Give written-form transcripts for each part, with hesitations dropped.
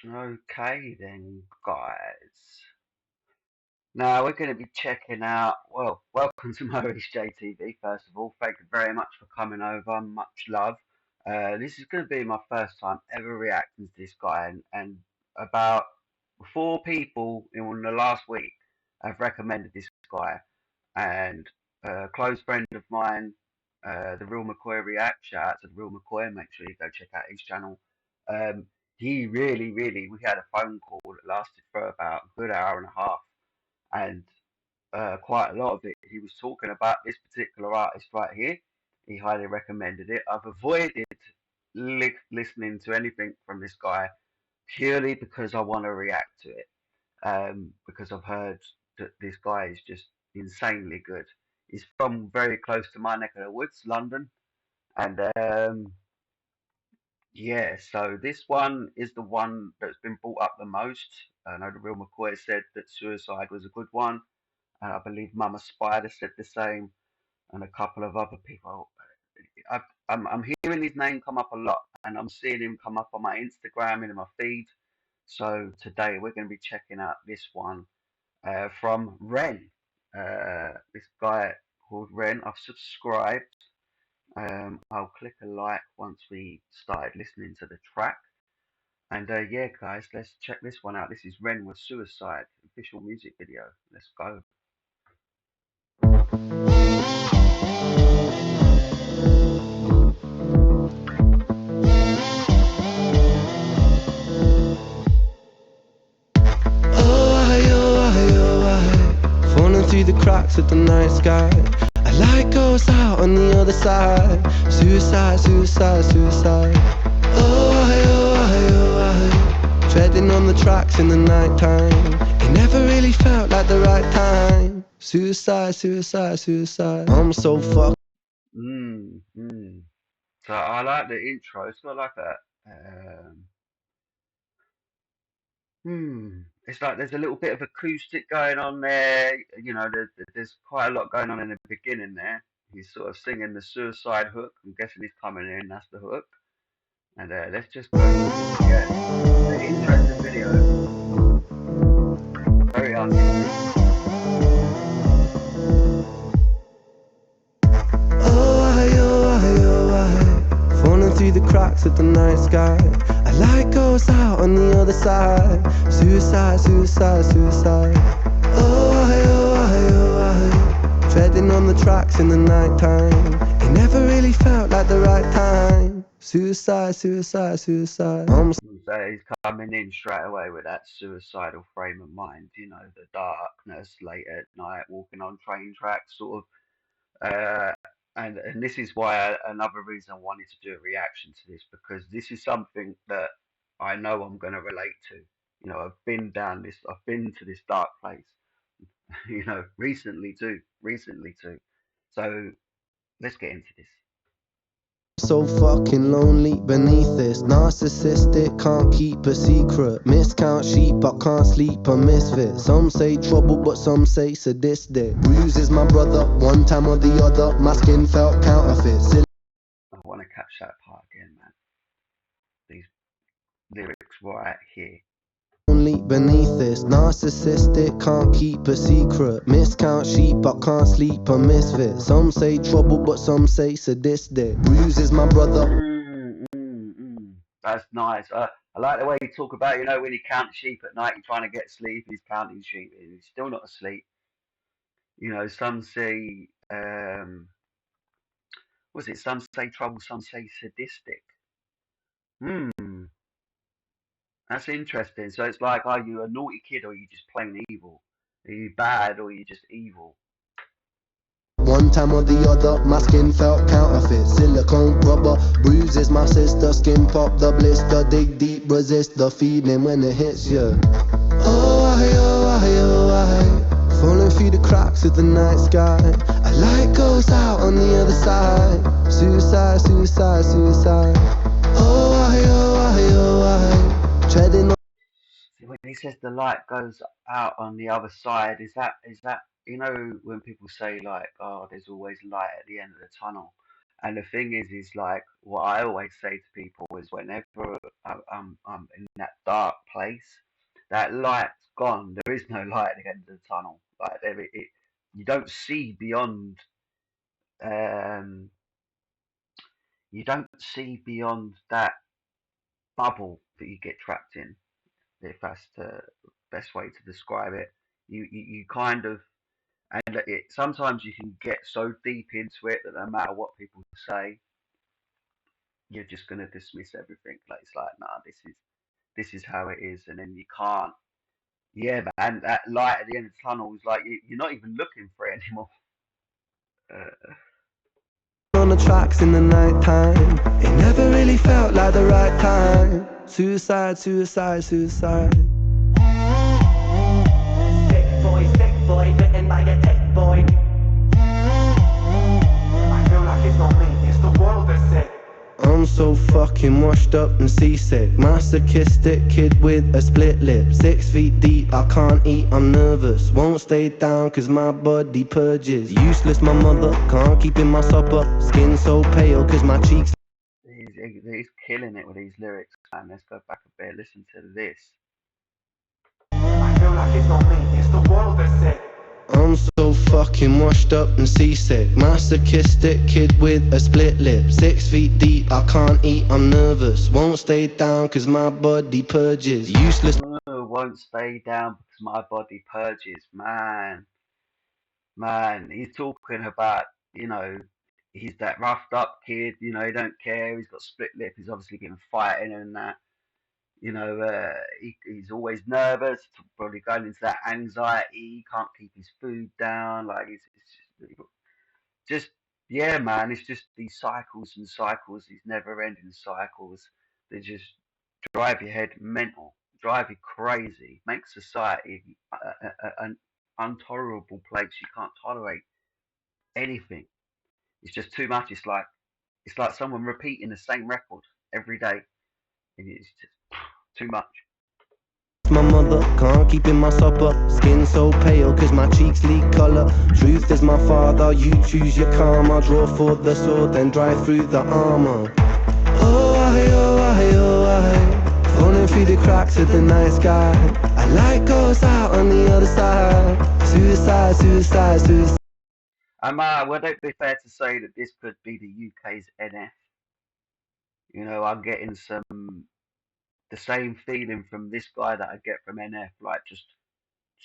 Okay then, guys. Now we're going to be checking out. Well, welcome to Maurice JTV. First of all, thank you very much for coming over. Much love. This is going to be my first time ever reacting to this guy, and about four people in the last week have recommended this guy, and a close friend of mine, the Real McCoy React. Shout out to the Real McCoy. Make sure you go check out his channel. Um, he really, we had a phone call that lasted for about a good hour and a half, and quite a lot of it he was talking about this particular artist right here. He highly recommended it. I've avoided listening to anything from this guy purely because I want to react to it. Because I've heard that this guy is just insanely good. He's from very close to my neck of the woods, London, and yeah. So this one is the one that's been brought up the most. I know the real McCoy said that Suicide was a good one. I believe Mama Spider said the same, and a couple of other people. I'm hearing his name come up a lot, and I'm seeing him come up on my Instagram and in my feed. So today we're going to be checking out this one from REN. This guy called REN. I've subscribed. I'll click a like once we started listening to the track. And yeah, guys, let's check this one out. This is REN with Suicide, official music video. Let's go. Falling through the cracks of the night sky. A light goes out on the other side. Suicide, suicide, suicide. Treading on the tracks in the night time. It never really felt like the right time. Suicide, suicide, suicide. I'm so fucked. Mm, mm. So I like the intro. It's got like a it's like there's a little bit of acoustic going on there. You know, there's quite a lot going on in the beginning there. He's sort of singing the suicide hook. I'm guessing he's coming in. That's the hook. And let's just go. Yeah, it's an interesting video. Very artistic. Falling through the cracks of the night sky. A light goes out on the other side. Suicide, suicide, suicide. Treading on the tracks in the night time. It never really felt like the right time. Suicide, suicide, suicide. So he's coming in straight away with that suicidal frame of mind. You know, the darkness, late at night, walking on train tracks, sort of. And this is why another reason I wanted to do a reaction to this, because this is something that I know I'm going to relate to. You know, I've been to this dark place. You know, recently too. So let's get into this. So fucking lonely beneath this. Narcissistic, can't keep a secret. Miscount sheep, I can't sleep, a misfit. Some say trouble, but some say sadistic. Bruises my brother, one time or the other. My skin felt counterfeit. I want to catch that part again, man. These lyrics right here. Only beneath this. Narcissistic, can't keep a secret. Miscount sheep, I can't sleep, a misfit. Some say trouble, but some say sadistic. Bruises my brother. That's nice. I like the way you talk about, you know, when you count sheep at night, you're trying to get sleep, he's counting sheep, and he's still not asleep. You know, some say, was it? Some say trouble, some say sadistic. Hmm, that's interesting. So it's like, are you a naughty kid or are you just plain evil? Are you bad or are you just evil? One time or the other, my skin felt counterfeit. Silicone rubber bruises my sister. Skin pop the blister. Dig deep, resist the feeling when it hits you. Oh, falling through the cracks of the night sky. A light goes out on the other side. Suicide, suicide, suicide. Treading on. See, when he says the light goes out on the other side, is that you know when people say like, oh, there's always light at the end of the tunnel, And the thing is like what I always say to people is whenever I'm in that dark place, that light's gone. There is no light at the end of the tunnel. Like you don't see beyond. Um, you don't see beyond that bubble that you get trapped in. If that's the best way to describe it, you kind of and sometimes you can get so deep into it that no matter what people say, you're just gonna dismiss everything. Like it's like, nah, this is how it is, and then you can't. Yeah, man, that light at the end of the tunnel is like you're not even looking for it anymore. Uh, On the tracks in the night time, it never really felt like the right time. Suicide, suicide, suicide. Sick boy, bitten by a tech boy. I feel like it's not me, it's the world that's sick. I'm so fucking washed up and seasick. Masochistic kid with a split lip. 6 feet deep, I can't eat, I'm nervous. Won't stay down cause my body purges. Useless my mother, can't keep in my supper. Skin so pale cause my cheeks. he's killing it with these lyrics, man. Let's go back a bit. Listen to this. I feel like it's not me, it's the world that's sick. I'm so fucking washed up and seasick. Masochistic kid with a split lip. 6 feet deep, I can't eat, I'm nervous. Won't stay down cause my body purges. Useless. Won't stay down because my body purges. Man, he's talking about, you know, he's that roughed up kid, he don't care, he's got split lip, he's obviously been fighting and that, he's always nervous, probably going into that anxiety, he can't keep his food down, like, it's just, yeah, man, it's just these cycles and cycles, these never ending cycles, they just drive your head mental, drive you crazy, make society an intolerable place. You can't tolerate anything. It's just too much. It's like someone repeating the same record every day, and it's just too much. My mother can't keep in my supper. Skin so pale cause my cheeks leak colour. Truth is my father, you choose your karma. Draw for the sword, then drive through the armour. Oh, I, falling through the cracks of the night sky. A light goes out on the other side. Suicide, suicide, suicide. Would it be fair to say that this could be the UK's NF? I'm getting the same feeling from this guy that I get from NF, like just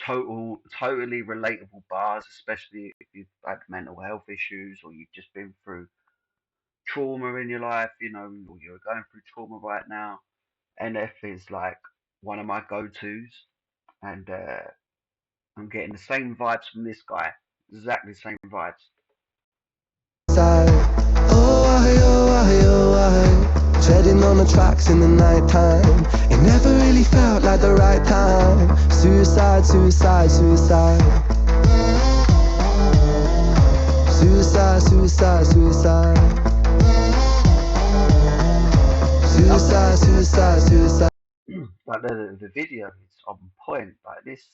totally relatable bars, especially if you've had mental health issues or you've just been through trauma in your life, or you're going through trauma right now. NF is like one of my go-tos, and I'm getting the same vibes from this guy, exactly the same vibes. Treading on the tracks in the night time. It never really felt like the right time. Suicide, suicide, suicide. Suicide, suicide, suicide. Suicide, suicide, suicide. Like the video is on point. Like this,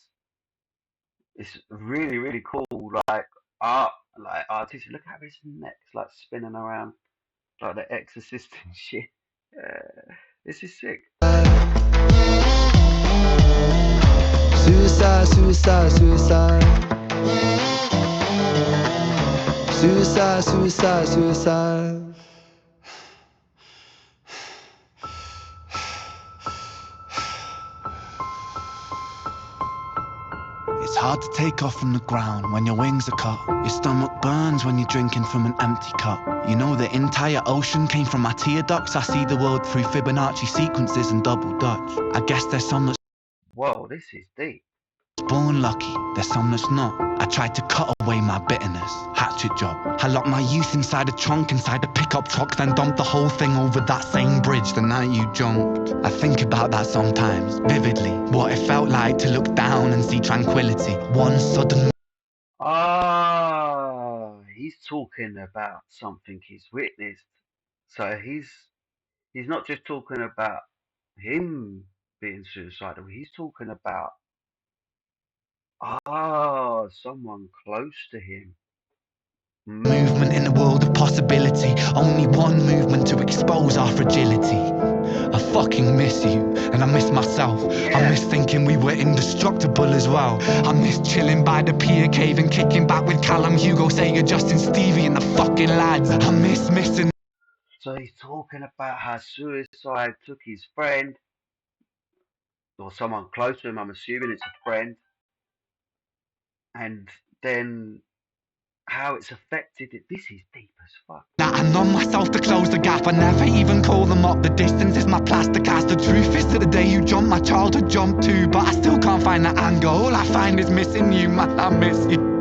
it's really really cool. Like art, like artistic. Look how his neck's like spinning around, like the Exorcist and shit. This is sick. Suicide, suicide, suicide. Suicide, suicide, suicide. It's hard to take off from the ground when your wings are cut. Your stomach burns when you're drinking from an empty cup. You know the entire ocean came from my tear ducts. I see the world through Fibonacci sequences and double Dutch. I guess there's some that's Whoa, this is deep. born lucky, there's some that's not. I tried to cut away my bitterness, hatchet job. I locked my youth inside a trunk, inside a pickup truck, then dumped the whole thing over that same bridge the night you jumped. I think about that sometimes, vividly, what it felt like to look down and see tranquility. One sudden. He's talking about something he's witnessed. So he's not just talking about him being suicidal. He's talking about someone close to him. Movement in the world of possibility. possibility. Only one movement to expose our fragility. I fucking miss you, and I miss myself. I miss thinking we were indestructible as well. I miss chilling by the pier cave and kicking back with Callum, Hugo, Sega, Justin, Stevie and the fucking lads. I miss missing. So he's talking about how suicide took his friend, or someone close to him, I'm assuming it's a friend, and then how it's affected it. This is deep as fuck. I numb myself to close the gap. I never even call them up. The distance is my plaster cast. The truth is that the day you jumped, my childhood jumped too. But I still can't find that anger. All I find is missing you, man. I miss you.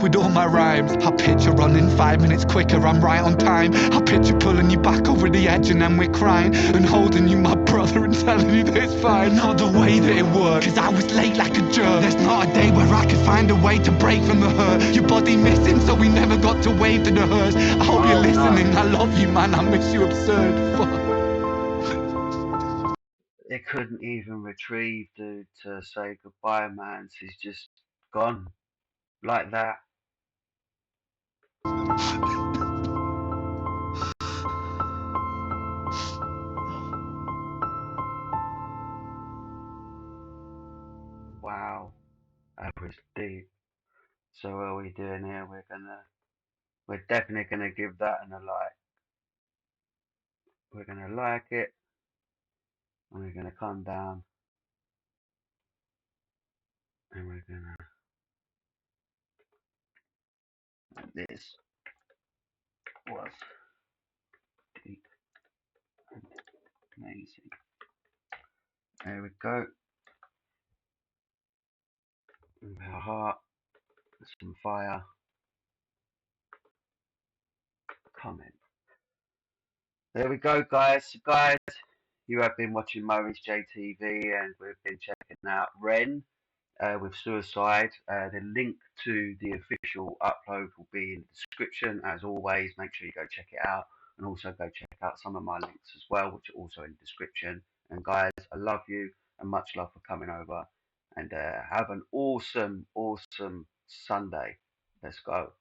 With all my rhymes, I picture running 5 minutes quicker, I'm right on time. I picture pulling you back over the edge and then we're crying, and holding you, my brother, and telling you that it's fine. Not the way that it worked, cause I was late like a jerk. There's not a day where I could find a way to break from the hurt. Your body missing, so we never got to wave to the hearse. I hope you're listening, No. I love you, man, I miss you absurd. Fuck. They couldn't even retrieve dude to say goodbye, man. He's just gone like that. Wow, that was deep. So what are we doing here? We're definitely gonna give that a like. We're gonna like it, and we're gonna come down, and we're gonna. This was deep and amazing. There we go. With our heart, some fire, comment. There we go, guys. So guys, you have been watching Maurice JTV, and we've been checking out REN with Suicide. The link to the official upload will be in the description. As always, make sure you go check it out, and also go check out some of my links as well, which are also in the description. And guys, I love you, and much love for coming over. And have an awesome, awesome Sunday. Let's go.